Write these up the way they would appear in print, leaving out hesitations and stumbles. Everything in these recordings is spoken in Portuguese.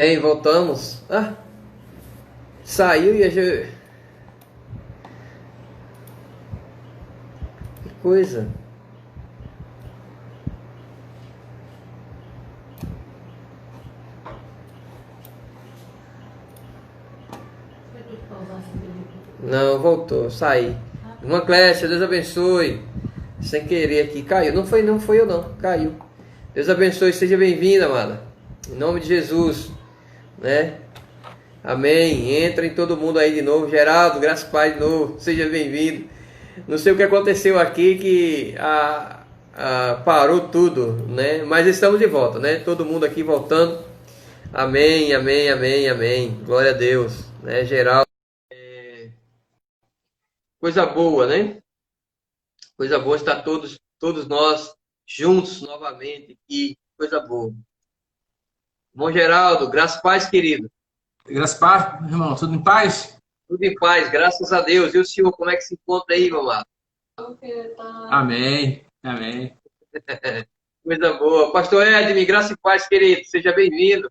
E aí, voltamos. Saiu e a gente... Que coisa. Não, voltou, saí. Irmã Clécia, Deus abençoe. Sem querer aqui, caiu. Não foi eu não, caiu. Deus abençoe, seja bem-vinda, amada. Em nome de Jesus, né? Amém. Entra em todo mundo aí de novo. Geraldo, graças a Pai de novo. Seja bem-vindo. Não sei o que aconteceu aqui que parou tudo, né? Mas estamos de volta, né? Todo mundo aqui voltando. Amém, amém, amém, amém. Glória a Deus, né? Geral, coisa boa, né? Coisa boa estar todos nós juntos novamente. Que coisa boa. Irmão Geraldo, graças a paz, querido. Graças a Deus, irmão, tudo em paz? Tudo em paz, graças a Deus. E o senhor, como é que se encontra aí, meu amado? Amém, amém. Coisa boa. Pastor Edmir, graça e paz, querido. Seja bem-vindo.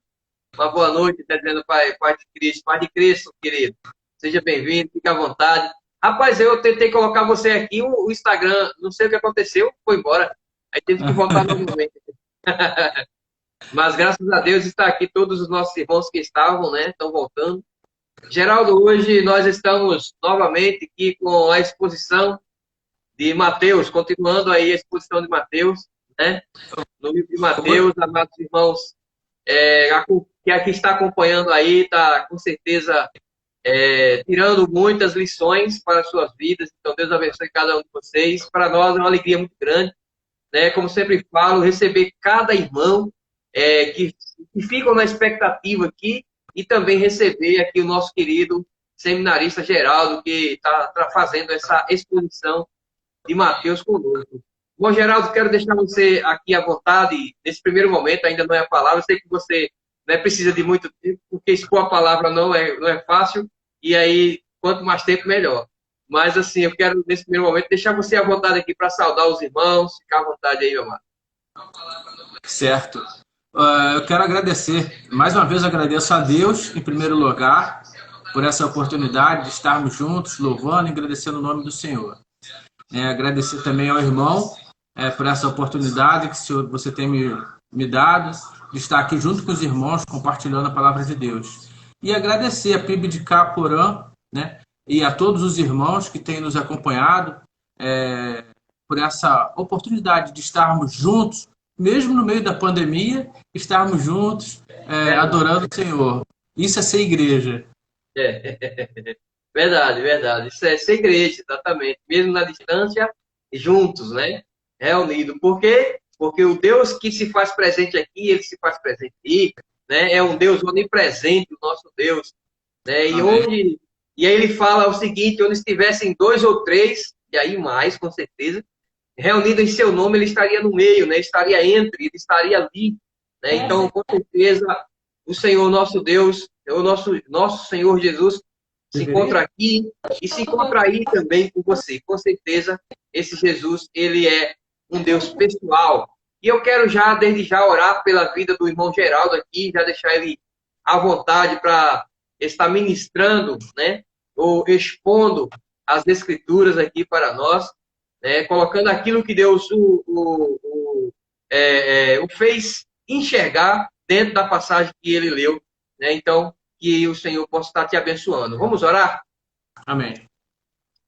Uma boa noite, está dizendo Pai de Cristo. Pai de Cristo, querido. Seja bem-vindo, fique à vontade. Rapaz, eu tentei colocar você aqui, o Instagram, não sei o que aconteceu, foi embora. Aí teve que voltar novamente. Mas graças a Deus está aqui todos os nossos irmãos que estavam, né? Estão voltando. Geraldo, hoje nós estamos novamente aqui com a exposição de Mateus, continuando aí a exposição de Mateus, né? No livro de Mateus, amados irmãos, que aqui está acompanhando aí, está com certeza tirando muitas lições para as suas vidas. Então, Deus abençoe cada um de vocês. Para nós é uma alegria muito grande, né? Como sempre falo, receber cada irmão que ficam na expectativa aqui e também receber aqui o nosso querido seminarista Geraldo, que está fazendo essa exposição de Mateus conosco. Bom, Geraldo, quero deixar você aqui à vontade nesse primeiro momento, ainda não é a palavra, eu sei que você né, precisa de muito tempo, porque expor a palavra não é fácil, e aí, quanto mais tempo, melhor. Mas, assim, eu quero, nesse primeiro momento, deixar você à vontade aqui para saudar os irmãos, ficar à vontade aí, meu amado. Certo. Eu quero agradecer, mais uma vez agradeço a Deus, em primeiro lugar, por essa oportunidade de estarmos juntos, louvando e agradecendo o nome do Senhor. Agradecer também ao irmão por essa oportunidade que você tem me dado, de estar aqui junto com os irmãos, compartilhando a palavra de Deus. E agradecer a PIB de Caporã, né, e a todos os irmãos que têm nos acompanhado, por essa oportunidade de estarmos juntos, mesmo no meio da pandemia, estarmos juntos, Verdade, adorando o Senhor. Isso é ser igreja. é. Verdade, verdade. Isso é ser igreja, exatamente. Mesmo na distância, juntos, né? Reunidos. Por quê? Porque o Deus que se faz presente aqui, ele se faz presente aí, né? É um Deus onipresente, o nosso Deus, né? Amém. E aí ele fala o seguinte, onde estivessem dois ou três, e aí mais, com certeza, reunido em seu nome, ele estaria no meio, né? Estaria entre, ele estaria ali, né? Então, com certeza, o Senhor nosso Deus, o nosso Senhor Jesus se encontra aqui e se encontra aí também com você. Com certeza, esse Jesus, ele é um Deus pessoal. E eu quero já, desde já, orar pela vida do irmão Geraldo aqui, já deixar ele à vontade para estar ministrando, né? Ou expondo as escrituras aqui para nós, né? Colocando aquilo que Deus o fez enxergar dentro da passagem que ele leu, né? Então, que o Senhor possa estar te abençoando. Vamos orar? Amém.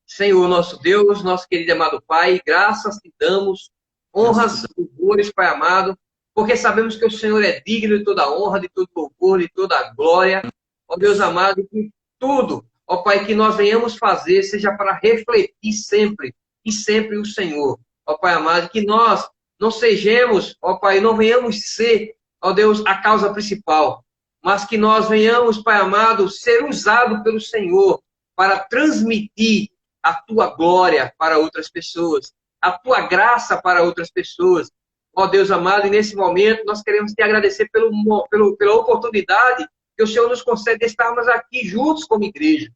Senhor, nosso Deus, nosso querido e amado Pai, graças te damos, honras, louvores, Pai amado, porque sabemos que o Senhor é digno de toda honra, de todo louvor, de toda glória. Ó Deus amado, que tudo, ó Pai, que nós venhamos fazer seja para refletir sempre e sempre o Senhor. Ó Pai amado, que nós não sejamos, ó Pai, não venhamos ser, ó Deus, a causa principal, mas que nós venhamos, Pai amado, ser usado pelo Senhor para transmitir a tua glória para outras pessoas, a tua graça para outras pessoas. Ó Deus amado, e nesse momento nós queremos te agradecer pela oportunidade que o Senhor nos concede de estarmos aqui juntos como igreja.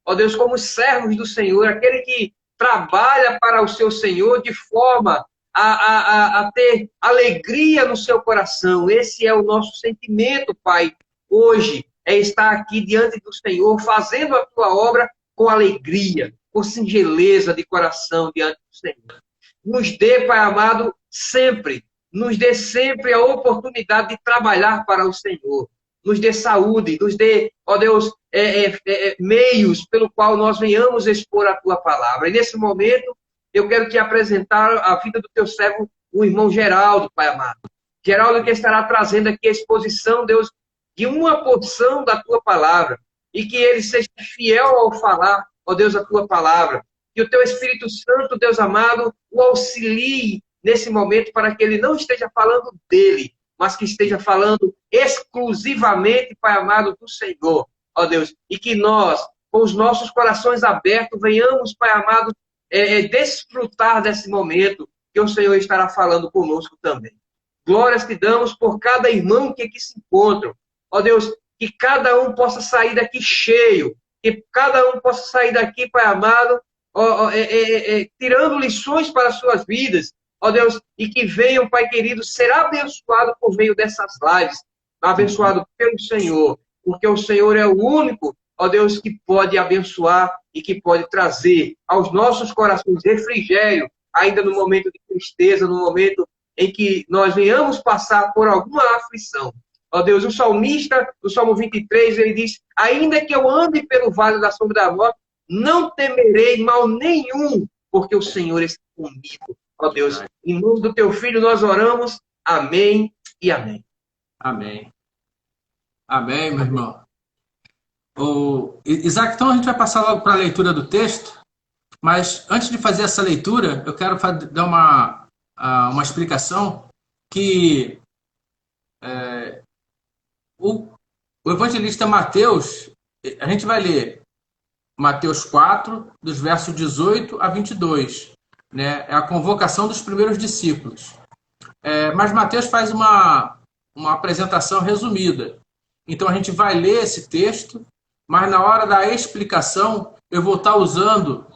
Ó Deus, como servos do Senhor, aquele que trabalha para o seu Senhor de forma a ter alegria no seu coração. Esse é o nosso sentimento, Pai, hoje é estar aqui diante do Senhor, fazendo a tua obra com alegria, com singeleza de coração diante do Senhor. Nos dê, Pai amado, sempre, nos dê sempre a oportunidade de trabalhar para o Senhor. Nos dê saúde, nos dê, ó Deus, meios pelo qual nós venhamos expor a tua palavra. E nesse momento, eu quero te apresentar a vida do teu servo, o irmão Geraldo, Pai amado. Geraldo que estará trazendo aqui a exposição, Deus, de uma porção da tua palavra. E que ele seja fiel ao falar, ó Deus, a tua palavra. Que o teu Espírito Santo, Deus amado, o auxilie nesse momento para que ele não esteja falando dele, mas que esteja falando exclusivamente, Pai amado, do Senhor, ó Deus. E que nós, com os nossos corações abertos, venhamos, Pai amado, desfrutar desse momento que o Senhor estará falando conosco também. Glórias te damos por cada irmão que aqui se encontra. Ó Deus, que cada um possa sair daqui cheio, que cada um possa sair daqui, Pai amado, tirando lições para as suas vidas, ó Deus, e que venham, Pai querido, ser abençoado por meio dessas lives, abençoado pelo Senhor, porque o Senhor é o único, ó Deus, que pode abençoar e que pode trazer aos nossos corações refrigério, ainda no momento de tristeza, no momento em que nós venhamos passar por alguma aflição. Ó Deus, o salmista, no Salmo 23, ele diz: ainda que eu ande pelo vale da sombra da morte, não temerei mal nenhum, porque o Senhor está comigo. Ó Deus, em nome do teu Filho nós oramos. Amém e amém. Amém. Amém, meu irmão. Isaac, então a gente vai passar logo para a leitura do texto, mas antes de fazer essa leitura, eu quero dar uma explicação que o evangelista Mateus, a gente vai ler Mateus 4, dos versos 18 a 22, né? É a convocação dos primeiros discípulos. Mas Mateus faz uma apresentação resumida. Então a gente vai ler esse texto, mas na hora da explicação eu vou estar usando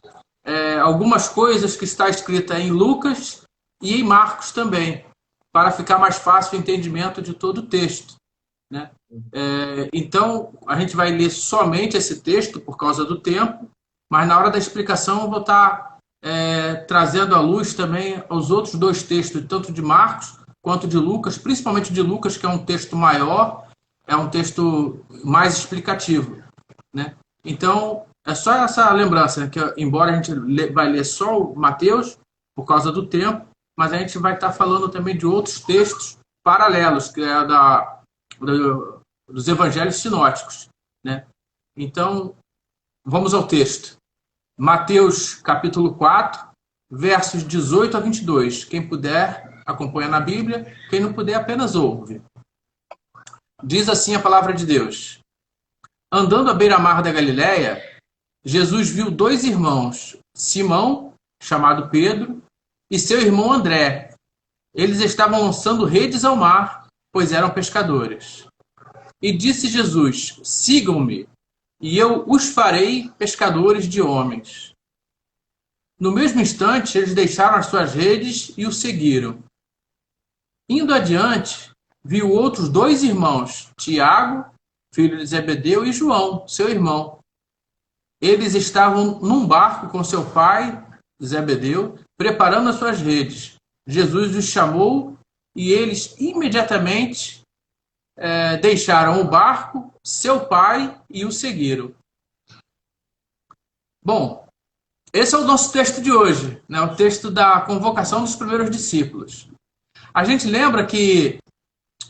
algumas coisas que está escrita em Lucas e em Marcos também, para ficar mais fácil o entendimento de todo o texto, né? Então, a gente vai ler somente esse texto por causa do tempo, mas na hora da explicação eu vou estar trazendo à luz também os outros dois textos, tanto de Marcos quanto de Lucas, principalmente de Lucas, que é um texto maior, é um texto mais explicativo, né? Então, é só essa lembrança, né, que embora a gente vai ler só o Mateus, por causa do tempo, mas a gente vai estar falando também de outros textos paralelos, que é dos evangelhos sinóticos, né? Então, vamos ao texto. Mateus, capítulo 4, versos 18 a 22. Quem puder, acompanha na Bíblia. Quem não puder, apenas ouve. Diz assim a palavra de Deus. Andando à beira-mar da Galileia, Jesus viu dois irmãos, Simão, chamado Pedro, e seu irmão André. Eles estavam lançando redes ao mar, pois eram pescadores. E disse Jesus: sigam-me, e eu os farei pescadores de homens. No mesmo instante, eles deixaram as suas redes e o seguiram. Indo adiante, viu outros dois irmãos, Tiago, filho de Zebedeu, e João, seu irmão. Eles estavam num barco com seu pai, Zebedeu, preparando as suas redes. Jesus os chamou e eles imediatamente deixaram o barco, seu pai e o seguiram. Bom, esse é o nosso texto de hoje, né? O texto da convocação dos primeiros discípulos. A gente lembra que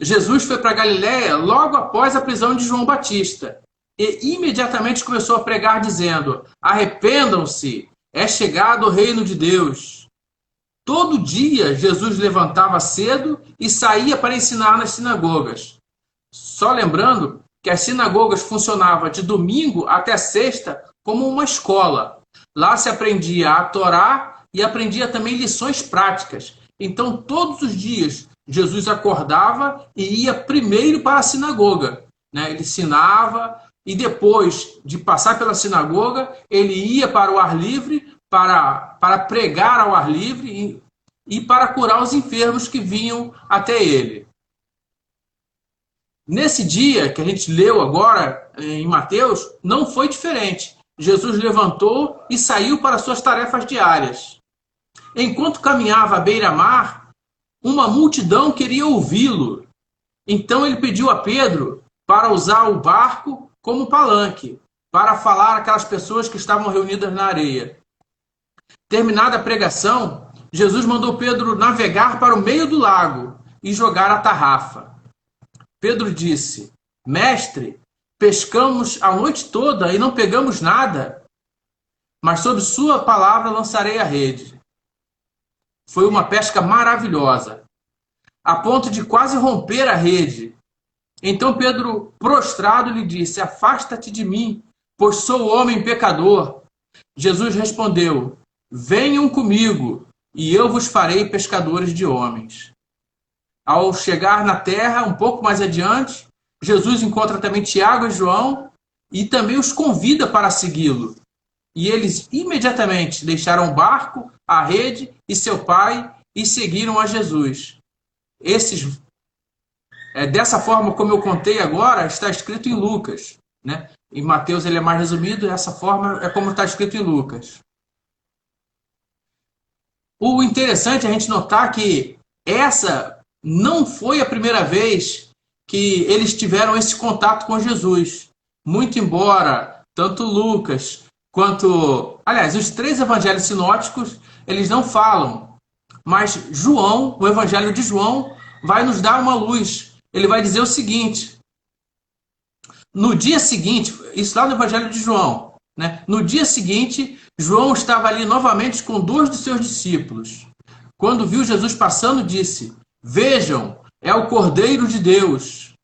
Jesus foi para Galiléia logo após a prisão de João Batista e imediatamente começou a pregar dizendo: arrependam-se, é chegado o reino de Deus. Todo dia Jesus levantava cedo e saía para ensinar nas sinagogas. Só lembrando que as sinagogas funcionavam de domingo até sexta como uma escola. Lá se aprendia a Torá e aprendia também lições práticas. Então, todos os dias, Jesus acordava e ia primeiro para a sinagoga, né? Ele ensinava e depois de passar pela sinagoga, ele ia para o ar livre para pregar ao ar livre e para curar os enfermos que vinham até ele. Nesse dia que a gente leu agora em Mateus, não foi diferente. Jesus levantou e saiu para suas tarefas diárias. Enquanto caminhava à beira-mar, uma multidão queria ouvi-lo. Então ele pediu a Pedro para usar o barco como palanque, para falar àquelas pessoas que estavam reunidas na areia. Terminada a pregação, Jesus mandou Pedro navegar para o meio do lago e jogar a tarrafa. Pedro disse: Mestre, pescamos a noite toda e não pegamos nada, mas sob sua palavra lançarei a rede. Foi uma pesca maravilhosa, a ponto de quase romper a rede. Então Pedro, prostrado, lhe disse: Afasta-te de mim, pois sou homem pecador. Jesus respondeu: Venham comigo, e eu vos farei pescadores de homens. Ao chegar na terra, um pouco mais adiante, Jesus encontra também Tiago e João e também os convida para segui-lo. E eles imediatamente deixaram o barco, a rede e seu pai e seguiram a Jesus. Dessa forma, como eu contei agora, está escrito em Lucas, né? Em Mateus ele é mais resumido, essa forma é como está escrito em Lucas. O interessante é a gente notar que essa não foi a primeira vez que eles tiveram esse contato com Jesus. Muito embora tanto Lucas quanto... Aliás, os 3 evangelhos sinóticos, eles não falam. Mas João, o evangelho de João, vai nos dar uma luz. Ele vai dizer o seguinte. No dia seguinte, isso lá no evangelho de João, né? No dia seguinte, João estava ali novamente com 2 dos seus discípulos. Quando viu Jesus passando, disse: Vejam, é o Cordeiro de Deus.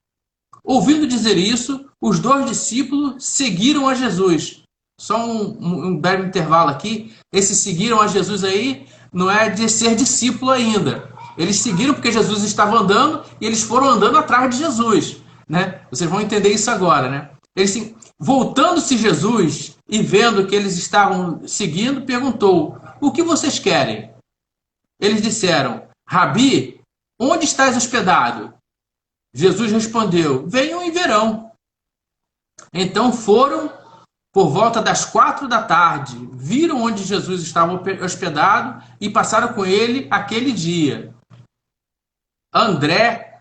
Ouvindo dizer isso, os 2 discípulos seguiram a Jesus. Só um breve intervalo aqui. Esse seguiram a Jesus aí não é de ser discípulo ainda. Eles seguiram porque Jesus estava andando e eles foram andando atrás de Jesus, né? Vocês vão entender isso agora, né? Eles, voltando-se Jesus e vendo que eles estavam seguindo, perguntou: O que vocês querem? Eles disseram: Rabi, onde estás hospedado? Jesus respondeu: Venham e verão. Então foram por volta das 4 da tarde, viram onde Jesus estava hospedado e passaram com ele aquele dia. André,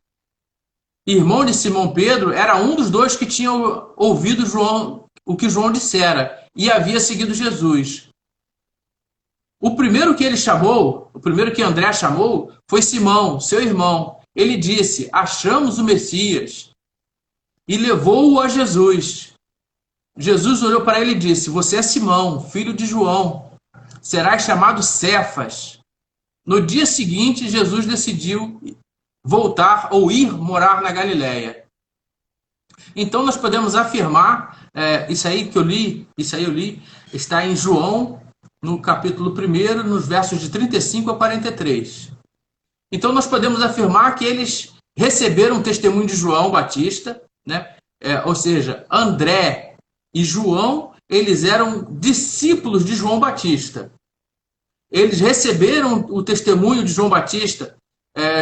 irmão de Simão Pedro, era um dos 2 que tinha ouvido o que João dissera e havia seguido Jesus. O primeiro que André chamou, foi Simão, seu irmão. Ele disse: Achamos o Messias. E levou-o a Jesus. Jesus olhou para ele e disse: Você é Simão, filho de João. Serás chamado Cefas. No dia seguinte, Jesus decidiu voltar ou ir morar na Galileia. Então nós podemos afirmar, isso aí eu li, está em João, no capítulo 1, nos versos de 35 a 43. Então nós podemos afirmar que eles receberam o testemunho de João Batista, né? Ou seja, André e João, eles eram discípulos de João Batista. Eles receberam o testemunho de João Batista.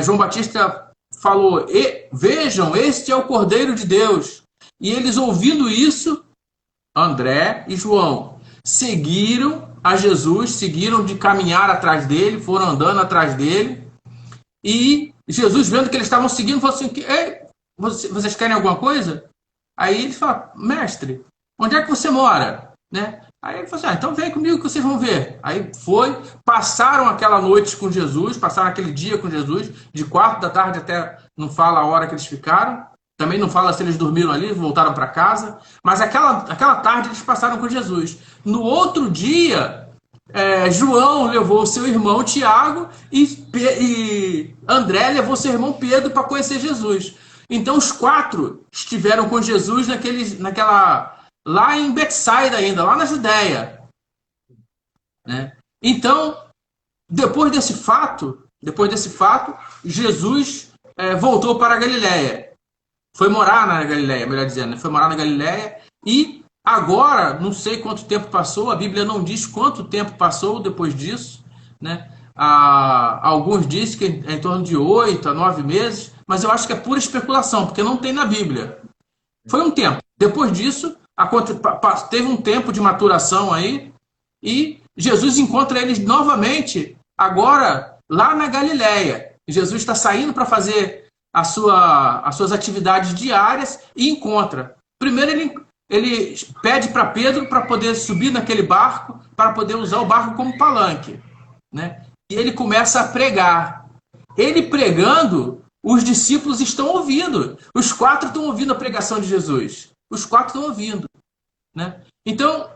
João Batista falou: Vejam, este é o Cordeiro de Deus. E eles, ouvindo isso, André e João seguiram a Jesus, seguiram de caminhar atrás dele, foram andando atrás dele. E Jesus, vendo que eles estavam seguindo, falou assim: vocês querem alguma coisa? Aí ele fala: Mestre, onde é que você mora? Né? Aí ele falou assim: então vem comigo que vocês vão ver. Aí passaram aquela noite com Jesus, passaram aquele dia com Jesus, de 4 da tarde até, não fala a hora que eles ficaram, também não fala se eles dormiram ali, voltaram para casa, mas aquela tarde eles passaram com Jesus. No outro dia, João levou seu irmão Tiago e André levou seu irmão Pedro para conhecer Jesus. Então os 4 estiveram com Jesus lá em Betsaida ainda, lá na Judéia. Né? Então, depois desse fato, Jesus voltou para a Galileia. Foi morar na Galileia, melhor dizendo. Foi morar na Galileia e agora, não sei quanto tempo passou, a Bíblia não diz quanto tempo passou depois disso. Né? Alguns dizem que é em torno de 8 a 9 meses, mas eu acho que é pura especulação, porque não tem na Bíblia. Foi um tempo. Depois disso, teve um tempo de maturação aí, e Jesus encontra eles novamente, agora lá na Galileia. Jesus está saindo para fazer as suas atividades diárias e encontra. Primeiro ele pede para Pedro para poder subir naquele barco, para poder usar o barco como palanque, né? E ele começa a pregar. Ele pregando, os discípulos estão ouvindo. Os 4 estão ouvindo a pregação de Jesus. Os 4 estão ouvindo, né? Então,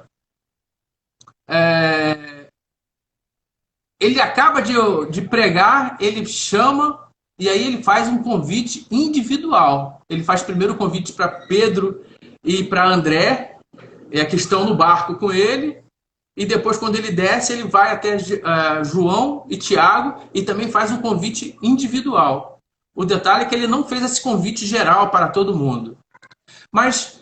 ele acaba de pregar, ele chama, e aí ele faz um convite individual. Ele faz primeiro o convite para Pedro e para André, que estão no barco com ele, e depois, quando ele desce, ele vai até João e Tiago e também faz um convite individual. O detalhe é que ele não fez esse convite geral para todo mundo. Mas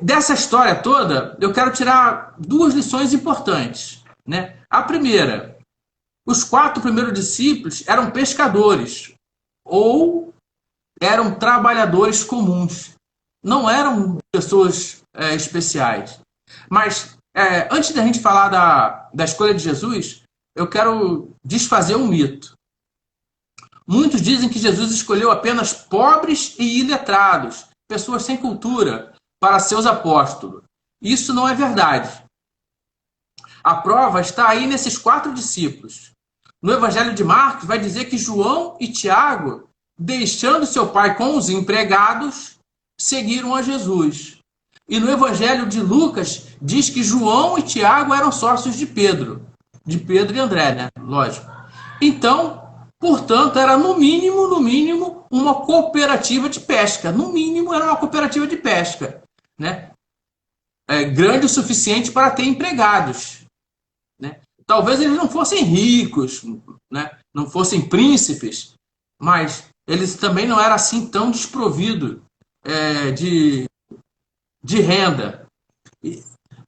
dessa história toda, eu quero tirar 2 lições importantes, né? A primeira, os 4 primeiros discípulos eram pescadores ou eram trabalhadores comuns. Não eram pessoas especiais. Mas antes da gente falar da escolha de Jesus, eu quero desfazer um mito. Muitos dizem que Jesus escolheu apenas pobres e iletrados, pessoas sem cultura, para seus apóstolos. Isso não é verdade. A prova está aí nesses 4 discípulos. No Evangelho de Marcos vai dizer que João e Tiago, deixando seu pai com os empregados, seguiram a Jesus. E no Evangelho de Lucas diz que João e Tiago eram sócios de Pedro e André, né? Lógico. Então, portanto, era no mínimo, uma cooperativa de pesca. No mínimo, era uma cooperativa de pesca, né? Grande o suficiente para ter empregados, né? Talvez eles não fossem ricos, né? Não fossem príncipes, mas eles também não eram assim tão desprovidos de renda.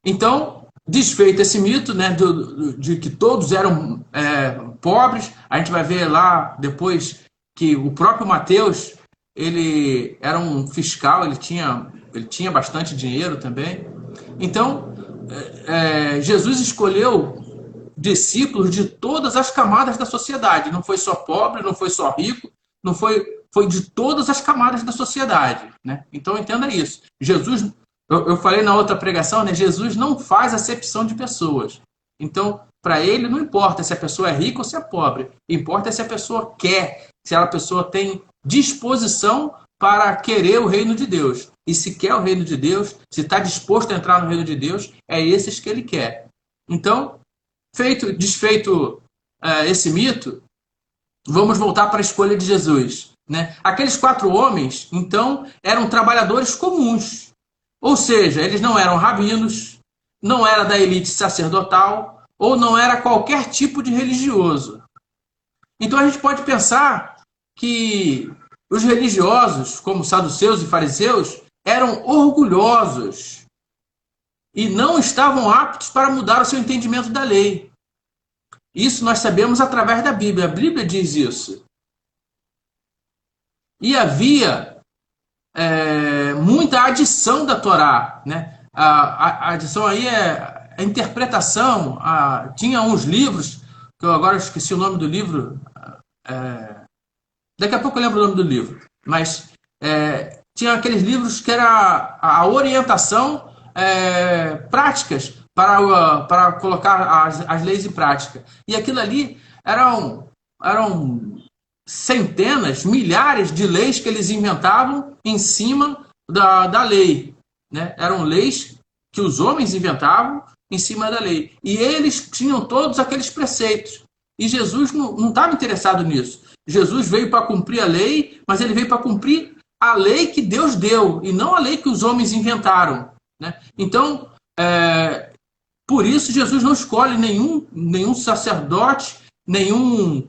Então, desfeito esse mito, né, de que todos eram pobres, a gente vai ver lá depois que o próprio Mateus, ele era um fiscal, ele tinha bastante dinheiro também. Então, Jesus escolheu discípulos de todas as camadas da sociedade. Não foi só pobre, não foi só rico, foi de todas as camadas da sociedade, né? Então, entenda isso. Jesus, eu falei na outra pregação, né? Jesus não faz acepção de pessoas. Então, para ele, não importa se a pessoa é rica ou se é pobre. Importa se a pessoa quer, se a pessoa tem disposição para querer o reino de Deus. E se quer o reino de Deus, se está disposto a entrar no reino de Deus, é esses que ele quer. Então, desfeito esse mito, vamos voltar para a escolha de Jesus, né? Aqueles 4 homens, então, eram trabalhadores comuns. Ou seja, eles não eram rabinos, não era da elite sacerdotal, ou não era qualquer tipo de religioso. Então a gente pode pensar que os religiosos, como saduceus e fariseus, eram orgulhosos e não estavam aptos para mudar o seu entendimento da lei. Isso nós sabemos através da Bíblia. A Bíblia diz isso. E havia muita adição da Torá, né? A adição aí é a interpretação. Tinha uns livros, que eu agora esqueci o nome do livro, daqui a pouco eu lembro o nome do livro, mas tinha aqueles livros que era a orientação práticas para colocar as leis em prática. E aquilo ali eram centenas, milhares de leis que eles inventavam em cima da lei, né? Eram leis que os homens inventavam em cima da lei. E eles tinham todos aqueles preceitos. E Jesus não estava interessado nisso. Jesus veio para cumprir a lei, mas ele veio para cumprir a lei que Deus deu, e não a lei que os homens inventaram, né? Então, por isso, Jesus não escolhe nenhum sacerdote, nenhum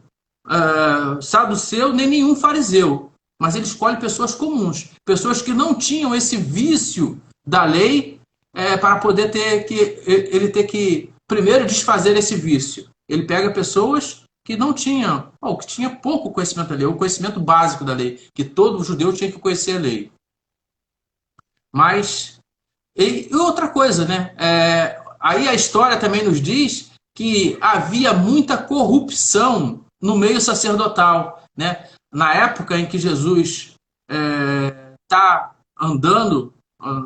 saduceu, nem nenhum fariseu. Mas ele escolhe pessoas comuns, pessoas que não tinham esse vício da lei, para poder ter que primeiro desfazer esse vício. Ele pega pessoas que não tinham, ou que tinha pouco conhecimento da lei, o conhecimento básico da lei, que todo judeu tinha que conhecer a lei. Mas, e outra coisa, né? Aí a história também nos diz que havia muita corrupção no meio sacerdotal, né? Na época em que Jesus está andando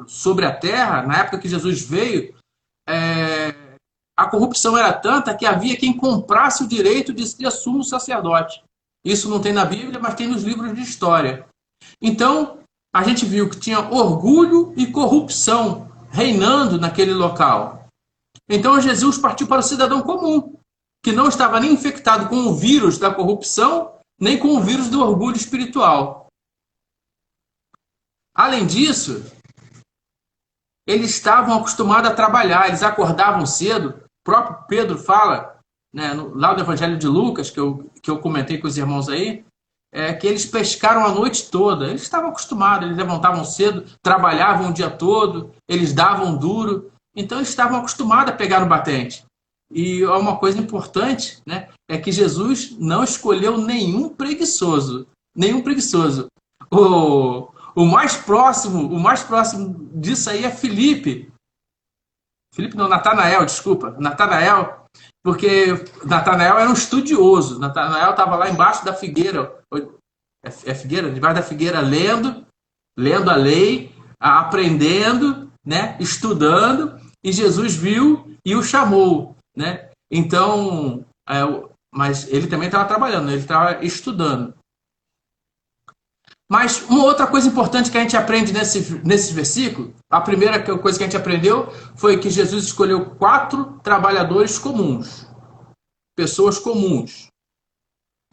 sobre a terra, na época que Jesus veio, a corrupção era tanta que havia quem comprasse o direito de ser sumo sacerdote. Isso não tem na Bíblia, mas tem nos livros de história. Então, a gente viu que tinha orgulho e corrupção reinando naquele local. Então, Jesus partiu para o cidadão comum, que não estava nem infectado com o vírus da corrupção, nem com o vírus do orgulho espiritual. Além disso, eles estavam acostumados a trabalhar, eles acordavam cedo. O próprio Pedro fala, né, lá no Evangelho de Lucas, que eu comentei com os irmãos aí, que eles pescaram a noite toda. Eles estavam acostumados, eles levantavam cedo, trabalhavam o dia todo, eles davam duro. Então, eles estavam acostumados a pegar no batente. E uma coisa importante, né, é que Jesus não escolheu nenhum preguiçoso. Nenhum preguiçoso. O mais próximo disso aí é Filipe. Filipe não, Natanael, desculpa. Natanael, porque Natanael era um estudioso. Natanael estava lá embaixo da figueira. É figueira? Debaixo da figueira, lendo a lei, aprendendo, né, estudando, e Jesus viu e o chamou, né? Então, mas ele também estava trabalhando, ele estava estudando. Mas uma outra coisa importante que a gente aprende nesse versículo, a primeira coisa que a gente aprendeu foi que Jesus escolheu 4 trabalhadores comuns, pessoas comuns,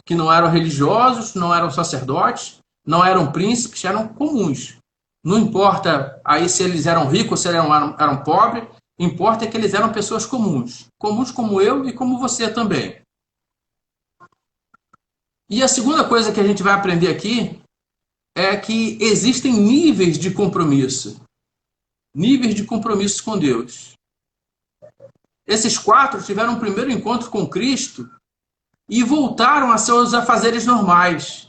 que não eram religiosos, não eram sacerdotes, não eram príncipes, eram comuns. Não importa aí se eles eram ricos ou se eram pobres, importa é que eles eram pessoas comuns. Comuns como eu e como você também. E a segunda coisa que a gente vai aprender aqui é que existem níveis de compromisso. Níveis de compromisso com Deus. Esses 4 tiveram um primeiro encontro com Cristo e voltaram a seus afazeres normais.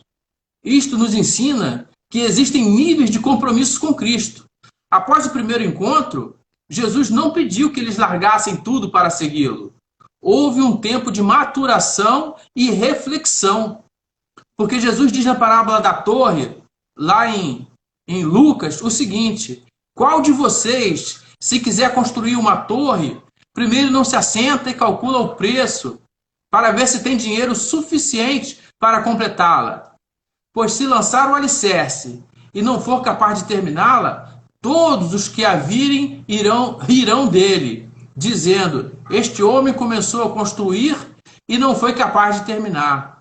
Isto nos ensina que existem níveis de compromisso com Cristo. Após o primeiro encontro, Jesus não pediu que eles largassem tudo para segui-lo. Houve um tempo de maturação e reflexão. Porque Jesus diz na parábola da torre, lá em Lucas, o seguinte: qual de vocês, se quiser construir uma torre, primeiro não se assenta e calcula o preço, para ver se tem dinheiro suficiente para completá-la? Pois se lançar o alicerce e não for capaz de terminá-la, todos os que a virem rirão dele, dizendo: este homem começou a construir e não foi capaz de terminar.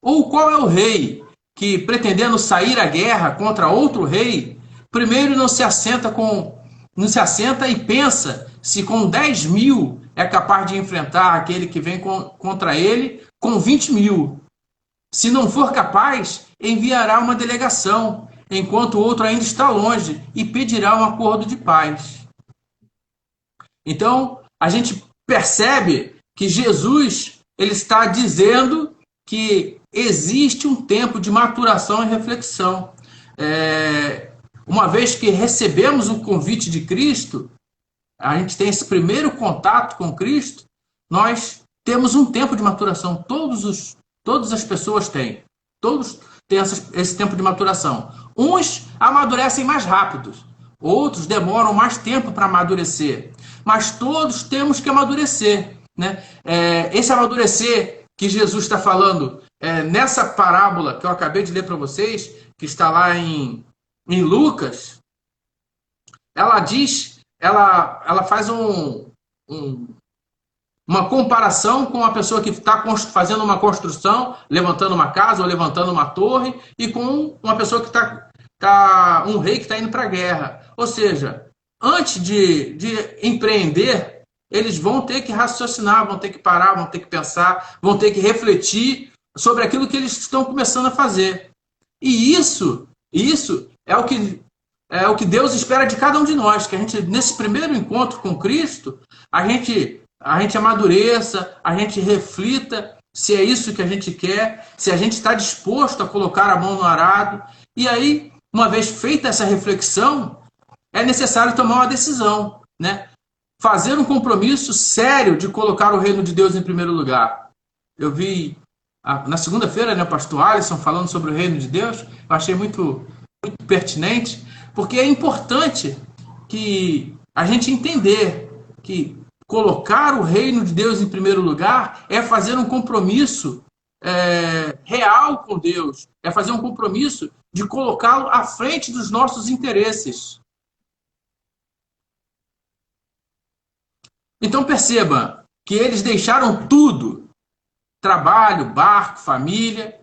Ou qual é o rei que, pretendendo sair à guerra contra outro rei, primeiro não se assenta e pensa se com 10.000 é capaz de enfrentar aquele que vem contra ele com 20.000. Se não for capaz, enviará uma delegação, enquanto o outro ainda está longe, e pedirá um acordo de paz. Então, a gente percebe que Jesus ele está dizendo que existe um tempo de maturação e reflexão. Uma vez que recebemos o convite de Cristo, a gente tem esse primeiro contato com Cristo, nós temos um tempo de maturação. Todas as pessoas têm. Todos têm esse tempo de maturação. Uns amadurecem mais rápido, outros demoram mais tempo para amadurecer. Mas todos temos que amadurecer, né? Esse amadurecer que Jesus está falando nessa parábola que eu acabei de ler para vocês, que está lá em Lucas, ela diz, ela faz uma comparação com a pessoa que está fazendo uma construção, levantando uma casa ou levantando uma torre, e com uma pessoa que um rei que está indo para a guerra. Ou seja, antes de empreender, eles vão ter que raciocinar, vão ter que parar, vão ter que pensar, vão ter que refletir sobre aquilo que eles estão começando a fazer. E isso é o que Deus espera de cada um de nós, que a gente, nesse primeiro encontro com Cristo, a gente amadureça, a gente reflita se é isso que a gente quer, se a gente está disposto a colocar a mão no arado. E aí, uma vez feita essa reflexão, é necessário tomar uma decisão, né? Fazer um compromisso sério de colocar o reino de Deus em primeiro lugar. Eu vi na segunda-feira, né, o pastor Alisson falando sobre o reino de Deus, eu achei muito pertinente, porque é importante que a gente entender que colocar o reino de Deus em primeiro lugar é fazer um compromisso real com Deus, é fazer um compromisso de colocá-lo à frente dos nossos interesses. Então perceba que eles deixaram tudo, trabalho, barco, família.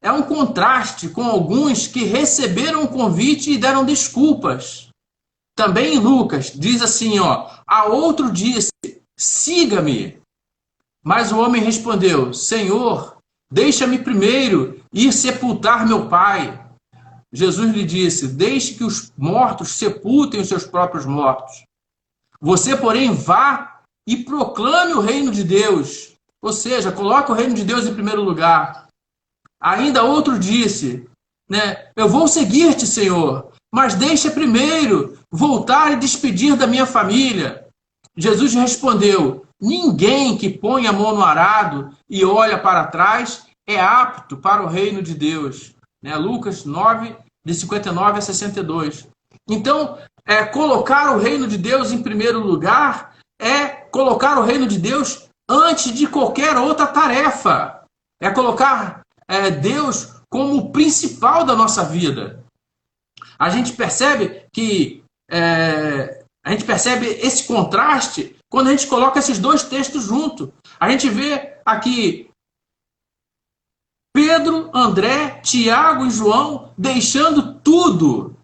É um contraste com alguns que receberam o convite e deram desculpas. Também em Lucas diz assim, a outro disse, siga-me. Mas o homem respondeu, Senhor, deixa-me primeiro ir sepultar meu pai. Jesus lhe disse, deixe que os mortos sepultem os seus próprios mortos. Você, porém, vá e proclame o reino de Deus. Ou seja, coloque o reino de Deus em primeiro lugar. Ainda outro disse, né, eu vou seguir-te, Senhor, mas deixa primeiro voltar e despedir da minha família. Jesus respondeu, ninguém que põe a mão no arado e olha para trás é apto para o reino de Deus. Né? Lucas 9, de 59 a 62. Então, colocar o reino de Deus em primeiro lugar é colocar o reino de Deus antes de qualquer outra tarefa. É colocar Deus como o principal da nossa vida. A gente percebe que a gente percebe esse contraste quando a gente coloca esses dois textos juntos. A gente vê aqui Pedro, André, Tiago e João deixando tudo,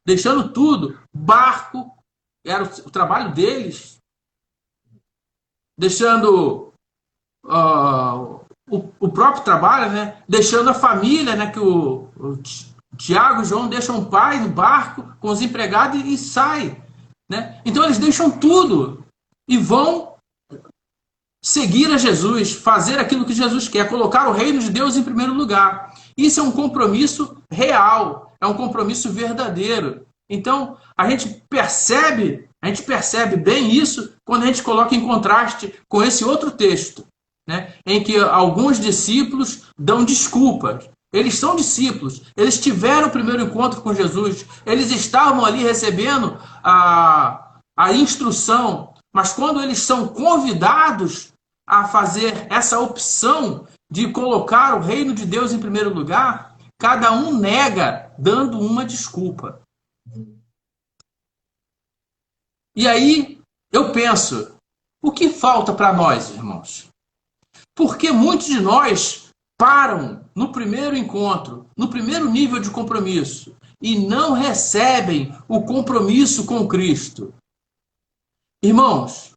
barco, era o trabalho deles, deixando o próprio trabalho, né? Deixando a família, né? Que o Tiago e João deixam o pai no barco com os empregados e saem. Né? Então eles deixam tudo e vão seguir a Jesus, fazer aquilo que Jesus quer, colocar o reino de Deus em primeiro lugar. Isso é um compromisso real, é um compromisso verdadeiro. Então a gente percebe bem isso quando a gente coloca em contraste com esse outro texto, né? Em que alguns discípulos dão desculpas. Eles são discípulos, eles tiveram o primeiro encontro com Jesus, eles estavam ali recebendo a instrução, mas quando eles são convidados a fazer essa opção de colocar o reino de Deus em primeiro lugar, cada um nega, dando uma desculpa. E aí eu penso, o que falta para nós, irmãos? Porque muitos de nós param no primeiro encontro, no primeiro nível de compromisso, e não recebem o compromisso com Cristo. Irmãos,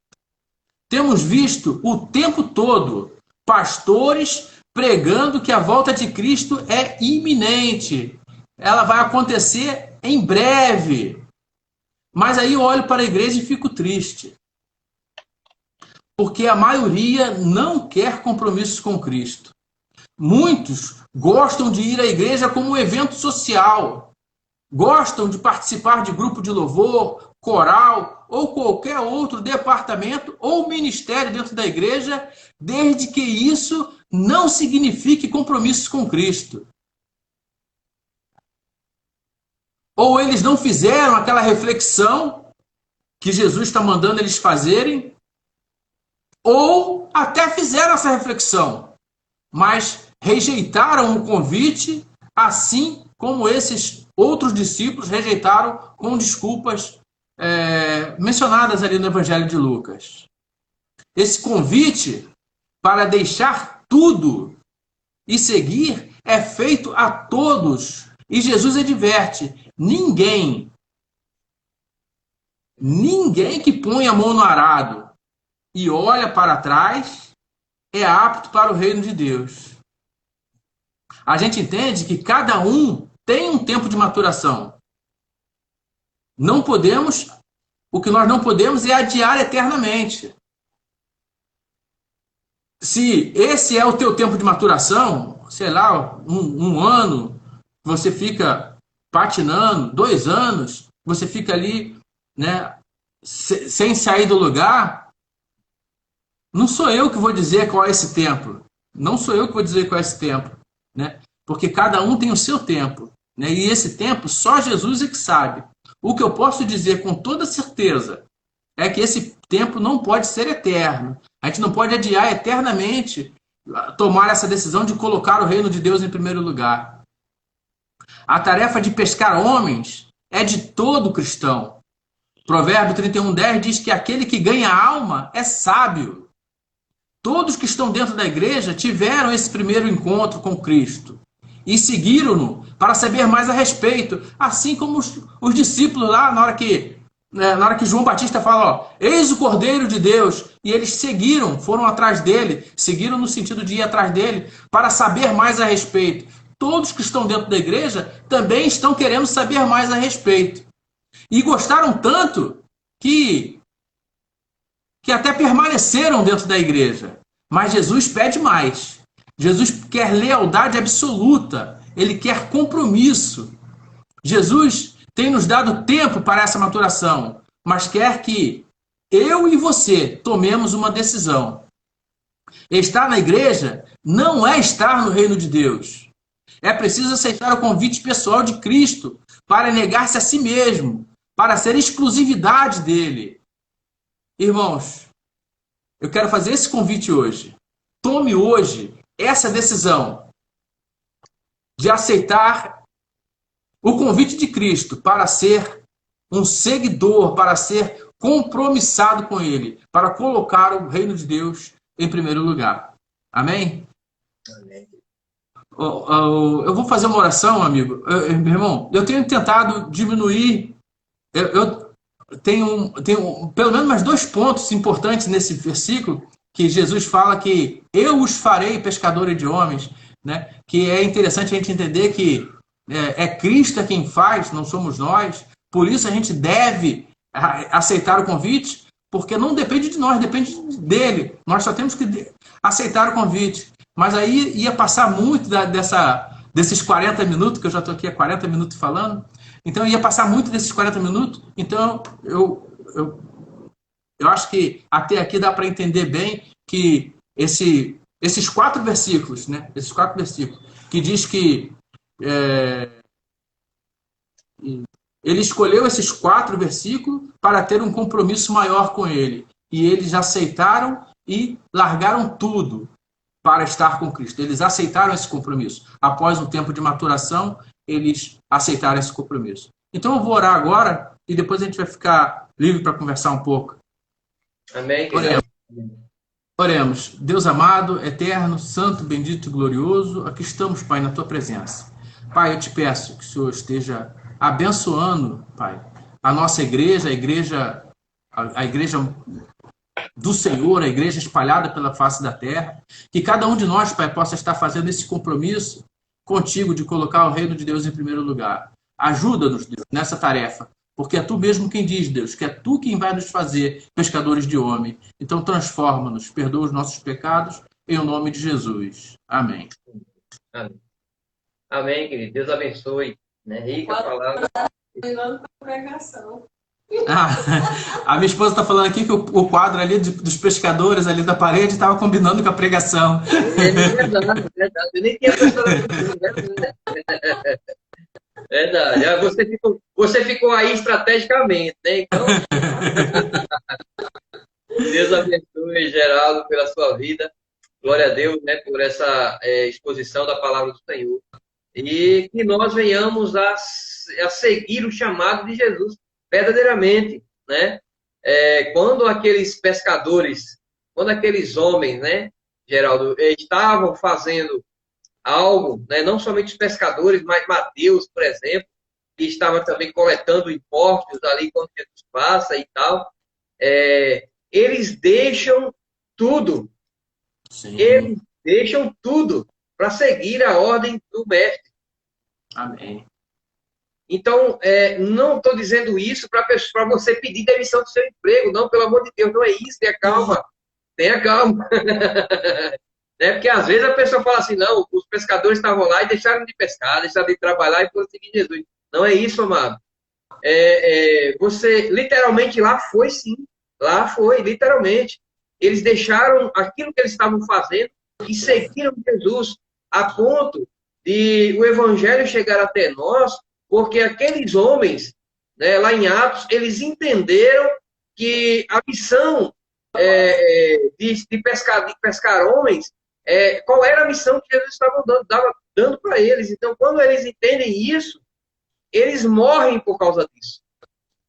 temos visto o tempo todo pastores pregando que a volta de Cristo é iminente. Ela vai acontecer em breve. Mas aí eu olho para a igreja e fico triste. Porque a maioria não quer compromissos com Cristo. Muitos gostam de ir à igreja como um evento social. Gostam de participar de grupo de louvor, coral ou qualquer outro departamento ou ministério dentro da igreja, desde que isso não signifique compromissos com Cristo. Ou eles não fizeram aquela reflexão que Jesus está mandando eles fazerem, ou até fizeram essa reflexão, mas rejeitaram o convite, assim como esses outros discípulos rejeitaram com desculpas mencionadas ali no Evangelho de Lucas. Esse convite para deixar tudo e seguir é feito a todos. E Jesus adverte, ninguém que põe a mão no arado e olha para trás é apto para o reino de Deus. A gente entende que cada um tem um tempo de maturação. O que nós não podemos é adiar eternamente. se esse é o teu tempo de maturação, sei lá, um ano, você fica patinando, 2 anos, você fica ali, né, sem sair do lugar, não sou eu que vou dizer qual é esse tempo. Não sou eu que vou dizer qual é esse tempo, né? Porque cada um tem o seu tempo, né? E esse tempo só Jesus é que sabe. O que eu posso dizer com toda certeza é que esse tempo não pode ser eterno. A gente não pode adiar eternamente tomar essa decisão de colocar o reino de Deus em primeiro lugar. A tarefa de pescar homens é de todo cristão. Provérbio 31:10 diz que aquele que ganha alma é sábio. Todos que estão dentro da igreja tiveram esse primeiro encontro com Cristo e seguiram-no para saber mais a respeito, assim como os discípulos lá, na hora que João Batista fala, ó, eis o Cordeiro de Deus, e eles seguiram, foram atrás dele, seguiram no sentido de ir atrás dele, para saber mais a respeito. Todos que estão dentro da igreja também estão querendo saber mais a respeito. E gostaram tanto que até permaneceram dentro da igreja. Mas Jesus pede mais. Jesus quer lealdade absoluta. Ele quer compromisso. Jesus tem nos dado tempo para essa maturação, mas quer que eu e você tomemos uma decisão. Estar na igreja não é estar no reino de Deus. É preciso aceitar o convite pessoal de Cristo para negar-se a si mesmo, para ser exclusividade dele. Irmãos, eu quero fazer esse convite hoje. Tome hoje essa decisão de aceitar o convite de Cristo para ser um seguidor, para ser compromissado com Ele, para colocar o reino de Deus em primeiro lugar. Amém? Amém. Eu vou fazer uma oração, amigo. Meu irmão, eu tenho tentado diminuir. Eu tenho pelo menos mais 2 pontos importantes nesse versículo, que Jesus fala que eu os farei pescadores de homens, né? Que é interessante a gente entender que é Cristo quem faz, não somos nós. Por isso a gente deve aceitar o convite, porque não depende de nós, depende dele. Nós só temos que aceitar o convite. Mas aí ia passar muito desses 40 minutos, que eu já estou aqui há 40 minutos falando. Então ia passar muito desses 40 minutos. Então eu acho que até aqui dá para entender bem que esses 4 versículos, né? Esses 4 versículos, que diz que ele escolheu esses 4 versículos para ter um compromisso maior com ele. E eles aceitaram e largaram tudo para estar com Cristo. Eles aceitaram esse compromisso. Após um tempo de maturação, eles aceitaram esse compromisso. Então eu vou orar agora e depois a gente vai ficar livre para conversar um pouco. Amém. Oremos. Deus amado, eterno, santo, bendito e glorioso, aqui estamos, Pai, na tua presença. Pai, eu te peço que o Senhor esteja abençoando, Pai, a nossa igreja, a igreja do Senhor, a igreja espalhada pela face da terra, que cada um de nós, Pai, possa estar fazendo esse compromisso contigo de colocar o reino de Deus em primeiro lugar. Ajuda-nos, Deus, nessa tarefa, porque é tu mesmo quem diz, Deus, que é tu quem vai nos fazer pescadores de homem. Então transforma-nos, perdoa os nossos pecados, em nome de Jesus. Amém. Amém, amém, querido. Deus abençoe. Né? Rica palavra. A minha esposa está falando aqui que o quadro ali dos pescadores ali da parede estava combinando com a pregação. Verdade. Eu nem tinha pensado nisso. Verdade. Você ficou aí estrategicamente, né? Então, Deus abençoe, Geraldo, pela sua vida. Glória a Deus, né, por essa exposição da palavra do Senhor. E que nós venhamos a seguir o chamado de Jesus verdadeiramente, né? Quando aqueles pescadores, quando aqueles homens, né, Geraldo, estavam fazendo algo, né, não somente os pescadores, mas Mateus, por exemplo, que estava também coletando impostos ali quando Jesus passa e tal, eles deixam tudo. Sim. Eles deixam tudo para seguir a ordem do mestre. Amém. Então, não estou dizendo isso para você pedir demissão do seu emprego. Não, pelo amor de Deus, não é isso. Calma. Tenha calma. Né? Porque às vezes a pessoa fala assim, não, os pescadores estavam lá e deixaram de pescar, deixaram de trabalhar e foram seguir Jesus. Não é isso, amado. Você, literalmente, lá foi sim. Lá foi, literalmente. Eles deixaram aquilo que eles estavam fazendo e seguiram Jesus a ponto de o evangelho chegar até nós, porque aqueles homens, né, lá em Atos, eles entenderam que a missão de pescar homens, qual era a missão que Jesus estava dando para eles. Então, quando eles entendem isso, eles morrem por causa disso.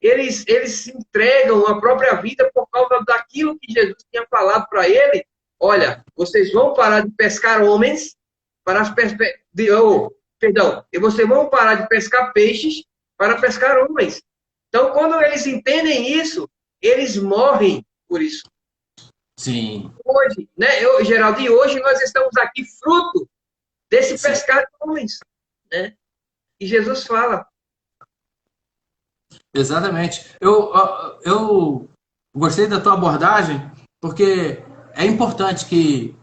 Eles se entregam a própria vida por causa daquilo que Jesus tinha falado para ele. Olha, vocês vão parar de pescar homens e vocês vão parar de pescar peixes para pescar homens. Então, quando eles entendem isso, eles morrem por isso. Sim. Hoje, né, Geraldo, e hoje nós estamos aqui fruto desse pescar de homens, né? E Jesus fala. Exatamente. Eu gostei da tua abordagem, porque é importante que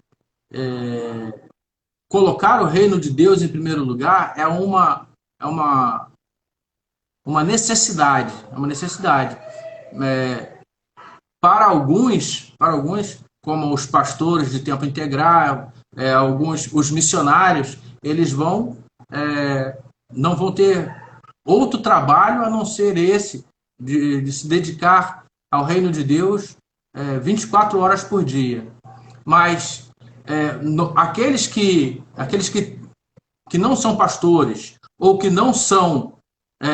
colocar o reino de Deus em primeiro lugar é uma necessidade. É uma necessidade. Para alguns, como os pastores de tempo integral, os missionários, eles não vão ter outro trabalho a não ser esse, de se dedicar ao reino de Deus 24 horas por dia. Mas aqueles que não são pastores ou que não são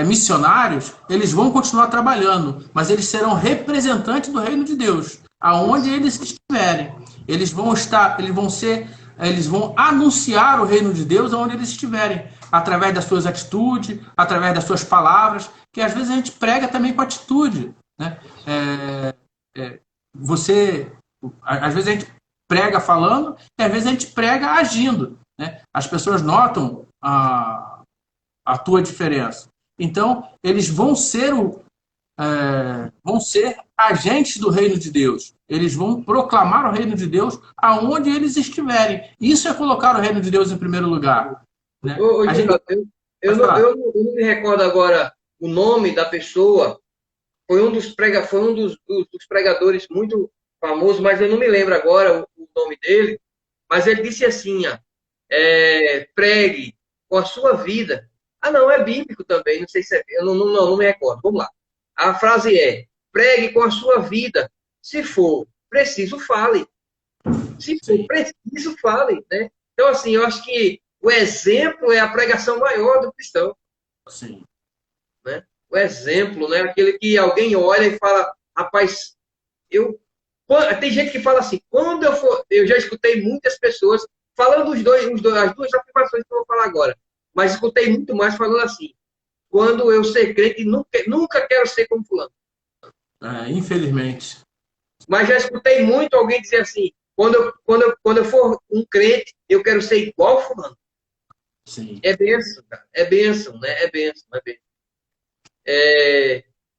missionários, eles vão continuar trabalhando, mas eles serão representantes do reino de Deus, aonde eles estiverem. Eles vão anunciar o reino de Deus aonde eles estiverem, através das suas atitudes, através das suas palavras, que às vezes a gente prega também com atitude, né? Às vezes a gente prega falando e às vezes a gente prega agindo, né? As pessoas notam a tua diferença. Então, eles vão ser agentes do reino de Deus. Eles vão proclamar o reino de Deus aonde eles estiverem. Isso é colocar o reino de Deus em primeiro lugar. Né? Eu não me recordo agora o nome da pessoa. Foi um dos pregadores muito famosos, mas eu não me lembro agora o nome dele. Mas ele disse assim, pregue com a sua vida. Ah, não, é bíblico também, não sei se eu não me recordo. Vamos lá. A frase é: pregue com a sua vida. Se for preciso, fale. Se for preciso, fale, né? Então, assim, eu acho que o exemplo é a pregação maior do cristão. Sim. Né? O exemplo, né? Aquele que alguém olha e fala, rapaz, tem gente que fala assim, eu já escutei muitas pessoas falando as duas afirmações que eu vou falar agora. Mas escutei muito mais falando assim: quando eu ser crente, nunca quero ser como fulano. Infelizmente. Mas já escutei muito alguém dizer assim: quando eu for um crente, eu quero ser igual fulano. Sim. É bênção, cara. É bênção, né? É bênção.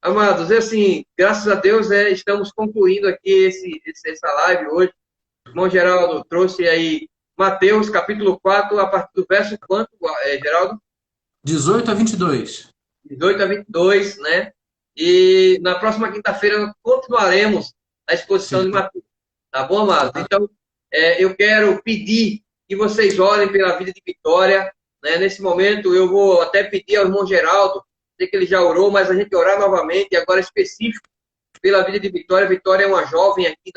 Amados, assim, graças a Deus, estamos concluindo aqui essa live hoje. O irmão Geraldo trouxe aí Mateus, capítulo 4, a partir do verso quanto, Geraldo? 18 a 22. 18 a 22, né? E na próxima quinta-feira continuaremos a exposição de Mateus. Tá bom, amados? Então, eu quero pedir que vocês orem pela vida de Vitória. Né? Nesse momento, eu vou até pedir ao irmão Geraldo, sei que ele já orou, mas a gente orar novamente, agora específico, pela vida de Vitória. Vitória é uma jovem aqui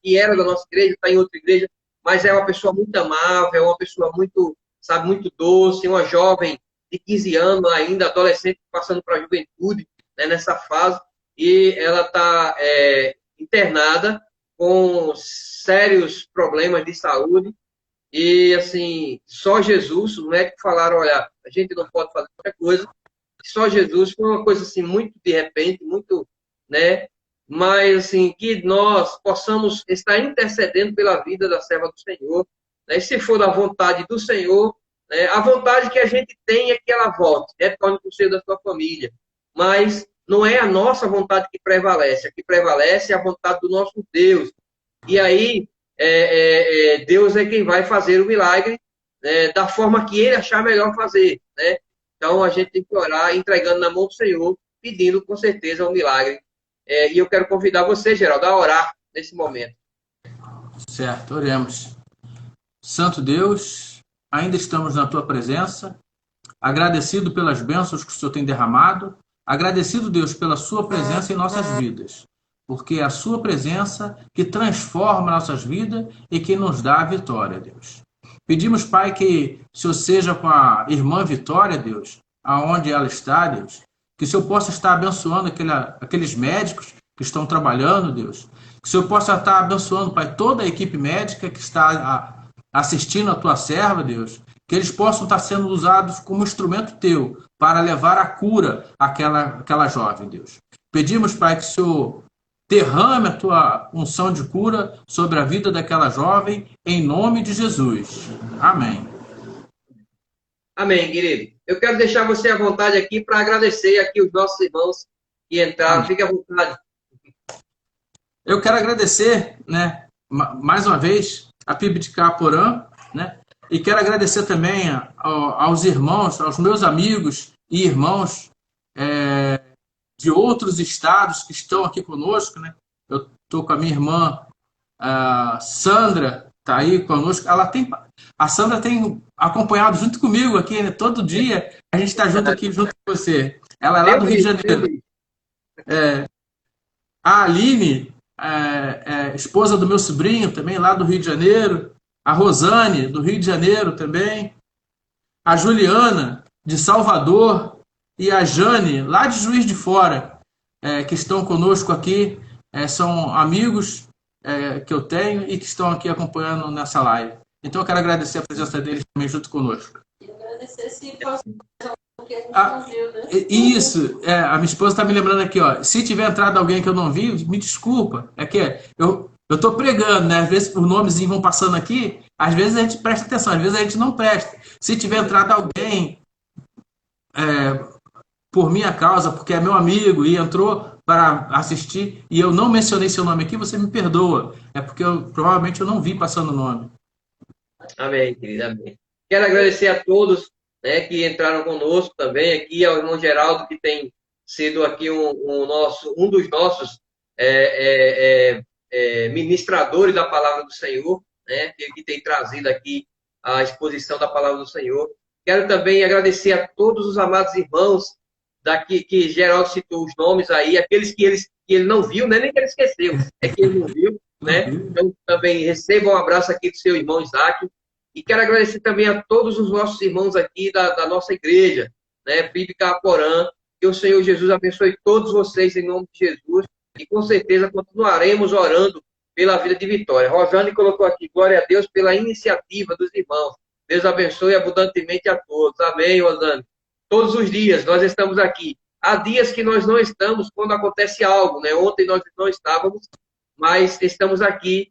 que era da nossa igreja, está em outra igreja, mas é uma pessoa muito amável, é uma pessoa muito, sabe, muito doce, uma jovem de 15 anos ainda, adolescente, passando para a juventude, né, nessa fase, e ela está internada com sérios problemas de saúde, e assim, só Jesus, os médicos falaram, olha, a gente não pode fazer qualquer coisa, só Jesus, foi uma coisa assim, muito de repente, muito, né, mas assim, que nós possamos estar intercedendo pela vida da serva do Senhor, né? E se for da vontade do Senhor, né? A vontade que a gente tem é que ela volte, retorne para o seio da sua família, mas não é a nossa vontade que prevalece, a que prevalece é a vontade do nosso Deus, E aí, Deus é quem vai fazer o milagre, né, da forma que ele achar melhor fazer, né? Então, a gente tem que orar, entregando na mão do Senhor, pedindo com certeza um milagre. E eu quero convidar você, Geraldo, a orar nesse momento. Certo, oremos. Santo Deus, ainda estamos na tua presença, agradecido pelas bênçãos que o Senhor tem derramado, agradecido, Deus, pela sua presença em nossas vidas, porque é a sua presença que transforma nossas vidas e que nos dá a vitória, Deus. Pedimos, Pai, que o Senhor seja com a irmã Vitória, Deus, aonde ela está, Deus, que o Senhor possa estar abençoando aqueles médicos que estão trabalhando, Deus, que o Senhor possa estar abençoando, Pai, toda a equipe médica que está assistindo a tua serva, Deus, que eles possam estar sendo usados como instrumento teu para levar a cura àquela jovem, Deus. Pedimos, Pai, que o Senhor derrame a tua unção de cura sobre a vida daquela jovem, em nome de Jesus. Amém. Amém, querido. Eu quero deixar você à vontade aqui para agradecer aqui os nossos irmãos que entraram. Amém. Fique à vontade. Eu quero agradecer, né, mais uma vez, a PIB de Caporã, né, e quero agradecer também aos irmãos, aos meus amigos e irmãos de outros estados que estão aqui conosco, né? Eu estou com a minha irmã Sandra, está aí conosco. A Sandra tem acompanhado junto comigo aqui, né? Todo dia a gente está junto aqui, junto com você. Ela é lá do Rio de Janeiro. A Aline, esposa do meu sobrinho, também lá do Rio de Janeiro. A Rosane, do Rio de Janeiro também. A Juliana, de Salvador. E a Jane, lá de Juiz de Fora, que estão conosco aqui. São amigos que eu tenho e que estão aqui acompanhando nessa live. Então eu quero agradecer a presença deles também junto conosco. E agradecer se posso porque a gente não viu, né? Isso, a minha esposa está me lembrando aqui, ó. Se tiver entrado alguém que eu não vi, me desculpa. É que eu estou pregando, né? Às vezes os nomezinhos vão passando aqui, às vezes a gente presta atenção, às vezes a gente não presta. Se tiver entrado alguém por minha causa, porque é meu amigo e entrou para assistir e eu não mencionei seu nome aqui, você me perdoa. É porque provavelmente eu não vi passando o nome. Amém, querida. Amém. Quero agradecer a todos, né, que entraram conosco também, aqui ao irmão Geraldo, que tem sido aqui um dos nossos ministradores da palavra do Senhor, né, que tem trazido aqui a exposição da palavra do Senhor. Quero também agradecer a todos os amados irmãos daqui, que Geraldo citou os nomes aí, aqueles que ele não viu, né, nem que ele esqueceu, é que ele não viu, né? Então também receba um abraço aqui do seu irmão Isaac. E quero agradecer também a todos os nossos irmãos aqui da nossa igreja, né, Bíblica Aporã, que o Senhor Jesus abençoe todos vocês em nome de Jesus, e com certeza continuaremos orando pela vida de Vitória. Rosane colocou aqui, glória a Deus pela iniciativa dos irmãos. Deus abençoe abundantemente a todos. Amém, Rosane. Todos os dias nós estamos aqui. Há dias que nós não estamos quando acontece algo, né? Ontem nós não estávamos, mas estamos aqui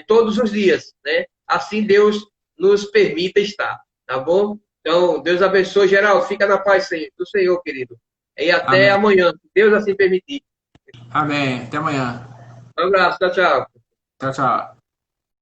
todos os dias, né? Assim Deus nos permita estar, tá bom? Então, Deus abençoe, Geraldo. Fica na paz do Senhor, querido. E até amanhã, se Deus assim permitir. Amém. Até amanhã. Um abraço, tchau, tchau. Tchau, tchau.